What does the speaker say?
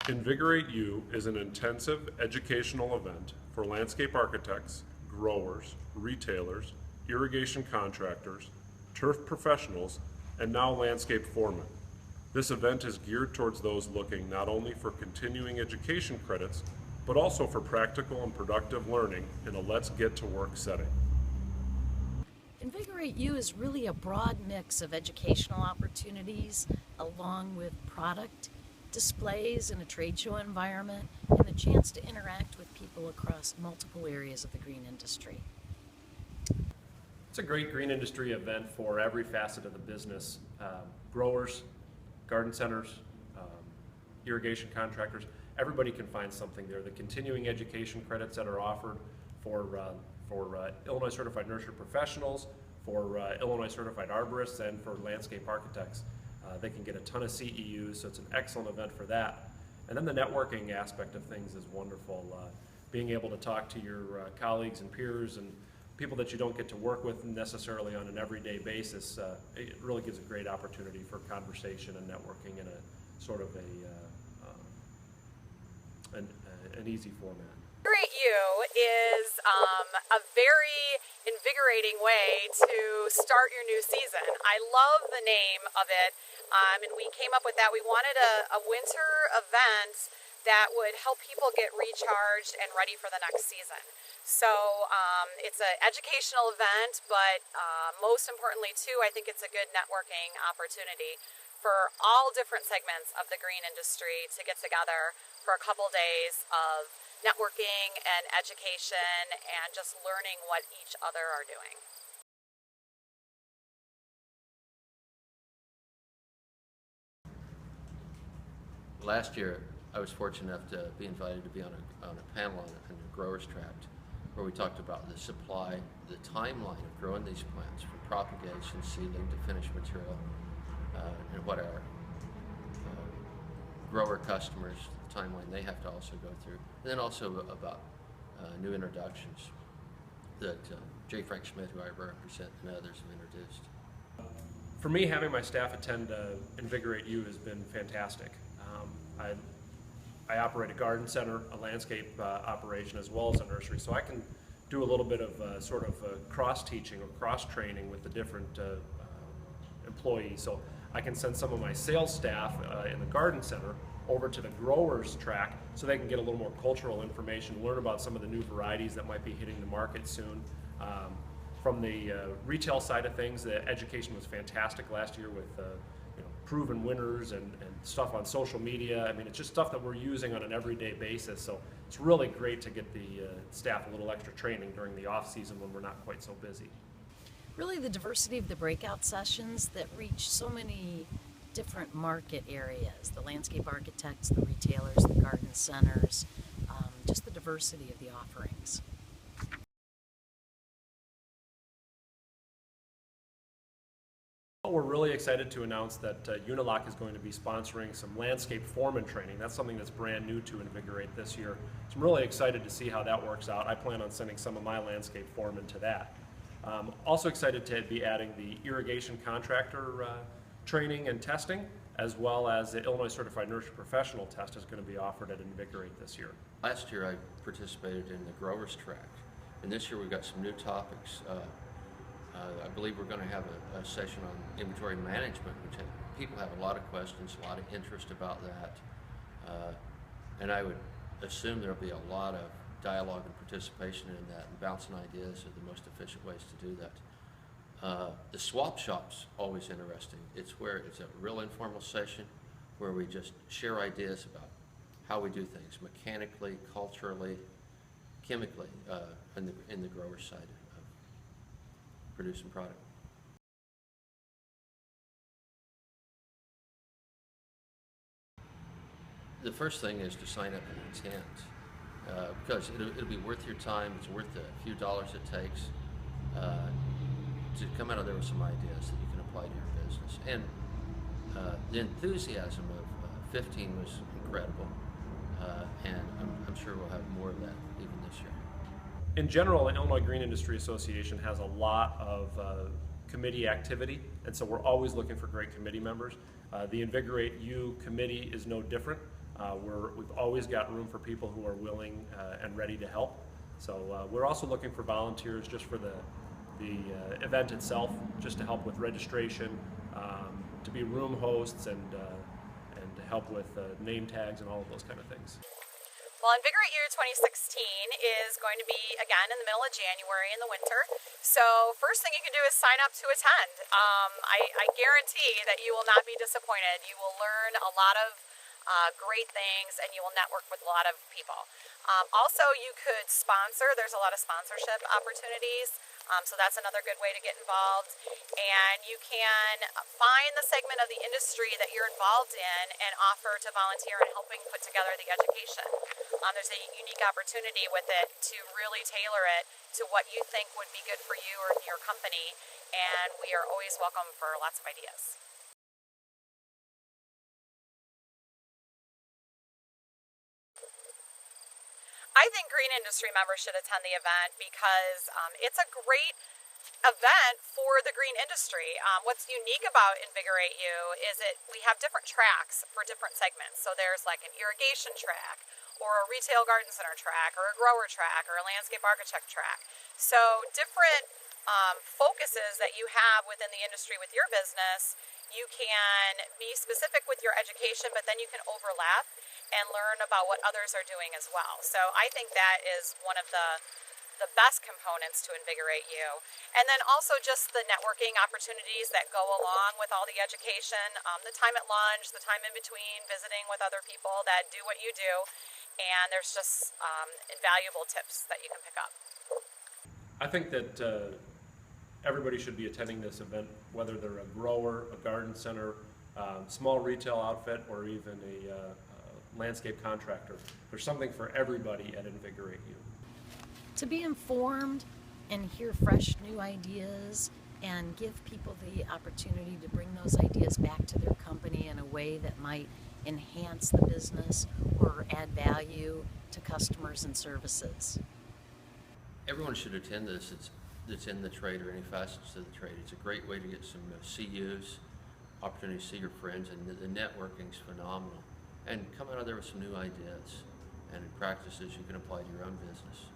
InVigorateU is an intensive educational event for landscape architects, growers, retailers, irrigation contractors, turf professionals, and now landscape foremen. This event is geared towards those looking not only for continuing education credits, but also for practical and productive learning in a let's get to work setting. InVigorateU is really a broad mix of educational opportunities along with product displays in a trade show environment and the chance to interact with people across multiple areas of the green industry. It's a great green industry event for every facet of the business. Growers, garden centers, irrigation contractors, everybody can find something there. The continuing education credits that are offered for Illinois Certified Nursery Professionals, for Illinois Certified Arborists, and for landscape architects. They can get a ton of CEUs, so it's an excellent event for that. And then the networking aspect of things is wonderful. Being able to talk to your colleagues and peers and people that you don't get to work with necessarily on an everyday basis, it really gives a great opportunity for conversation and networking in a sort of an easy format. InVigorateU is a very invigorating way to start your new season. I love the name of it, and we came up with that. We wanted a winter event that would help people get recharged and ready for the next season. So it's an educational event, but most importantly too, I think it's a good networking opportunity for all different segments of the green industry to get together for a couple days of networking and education and just learning what each other are doing. Last year, I was fortunate enough to be invited to be on a panel on the growers tract, where we talked about the supply, the timeline of growing these plants from propagation, seedling to finished material, and what our grower customers, the timeline they have to also go through, and then also about new introductions that J. Frank Schmidt, who I represent, and others have introduced. For me, having my staff attend InVigorateU has been fantastic. I operate a garden center, a landscape operation, as well as a nursery, so I can do a little bit of sort of cross-teaching or cross-training with the different employees. So I can send some of my sales staff in the garden center over to the growers track so they can get a little more cultural information, learn about some of the new varieties that might be hitting the market soon. From the retail side of things, the education was fantastic last year with proven winners and stuff on social media. I mean, it's just stuff that we're using on an everyday basis, so it's really great to get the staff a little extra training during the off season when we're not quite so busy. Really the diversity of the breakout sessions that reach so many different market areas, the landscape architects, the retailers, the garden centers, just the diversity of the offerings. We're really excited to announce that Unilock is going to be sponsoring some landscape foreman training. That's something that's brand new to Invigorate this year. So I'm really excited to see how that works out. I plan on sending some of my landscape foremen to that. Also excited to be adding the irrigation contractor training and testing, as well as the Illinois Certified Nursery Professional test is going to be offered at Invigorate this year. Last year I participated in the growers track, and this year we've got some new topics. I believe we're going to have a session on inventory management, which people have a lot of questions, a lot of interest about that, and I would assume there'll be a lot of dialogue and participation in that, and bouncing ideas are the most efficient ways to do that. The swap shop's always interesting. It's a real informal session where we just share ideas about how we do things mechanically, culturally, chemically in the grower side of producing product. The first thing is to sign up an intent. Because it'll be worth your time, it's worth the few dollars it takes to come out of there with some ideas that you can apply to your business. And the enthusiasm of 15 was incredible, and I'm sure we'll have more of that even this year. In general, the Illinois Green Industry Association has a lot of committee activity, and so we're always looking for great committee members. The InVigorateU committee is no different. We've always got room for people who are willing and ready to help. So we're also looking for volunteers just for the event itself, just to help with registration, to be room hosts, and to help with name tags and all of those kind of things. Well, InVigorateU 2016 is going to be, again, in the middle of January in the winter. So first thing you can do is sign up to attend. I guarantee that you will not be disappointed. You will learn a lot of great things, and you will network with a lot of people. Also, you could sponsor. There's a lot of sponsorship opportunities. So that's another good way to get involved. And you can find the segment of the industry that you're involved in and offer to volunteer in helping put together the education. There's a unique opportunity with it to really tailor it to what you think would be good for you or your company. And we are always welcome for lots of ideas. I think green industry members should attend the event because it's a great event for the green industry. What's unique about InVigorateU is we have different tracks for different segments. So there's like an irrigation track, or a retail garden center track, or a grower track, or a landscape architect track. So different focuses that you have within the industry with your business. You can be specific with your education, but then you can overlap and learn about what others are doing as well. So I think that is one of the best components to InVigorateU. And then also just the networking opportunities that go along with all the education, the time at lunch, the time in between, visiting with other people that do what you do, and there's just invaluable tips that you can pick up. I think that everybody should be attending this event, whether they're a grower, a garden center, small retail outfit, or even a landscape contractor. There's something for everybody at InVigorateU. To be informed and hear fresh new ideas and give people the opportunity to bring those ideas back to their company in a way that might enhance the business or add value to customers and services. Everyone should attend this. That's in the trade or any facets of the trade. It's a great way to get some CUs, opportunity to see your friends, and the networking's phenomenal. And come out of there with some new ideas and practices you can apply to your own business.